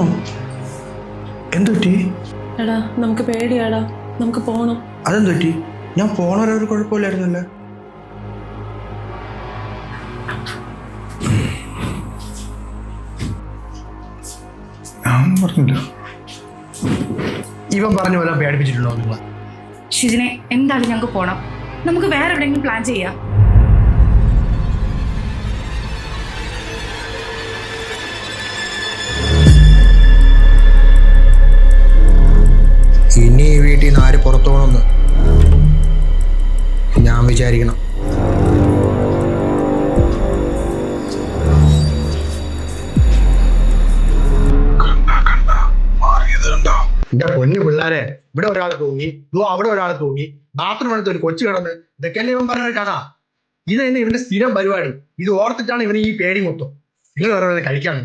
ആണോ? എന്തു പറ്റി? എടാ നമുക്ക് പേടിയാടാ, നമുക്ക് പോണം. അതെന്തു പറ്റി? ഞാൻ പോണവരെ ഒരു കുഴപ്പമില്ലായിരുന്നല്ലോ. ഞാൻ പറഞ്ഞില്ല. ഇവൻ പറഞ്ഞ പോലെ പേടിപ്പിച്ചിട്ടുണ്ടോ നിങ്ങൾ? ഷിജിനെ, എന്തായാലും ഞങ്ങൾക്ക് പോണം. നമുക്ക് വേറെ എവിടെയെങ്കിലും പ്ലാൻ ചെയ്യാം. ഇനി ഈ വീട്ടിൽ നിന്ന് ആര് പുറത്തു പോകണമെന്ന് ഞാൻ വിചാരിക്കണം. എന്റെ പൊന്നു പിള്ളേരെ, ഇവിടെ ഒരാൾ തൂങ്ങി, അവിടെ ഒരാൾ തൂങ്ങി, ബാത്റൂം എടുത്ത് ഒരു കൊച്ചു കിടന്ന്, ഇതൊക്കെയല്ലേ ഇവൻ പറഞ്ഞ കഥ. ഇത് തന്നെ ഇവന്റെ സ്ഥിരം പരിപാടി. ഇത് ഓർത്തിട്ടാണ് ഇവന് ഈ പേടി മൊത്തം. നിങ്ങൾ പറയുന്നത് കഴിക്കാൻ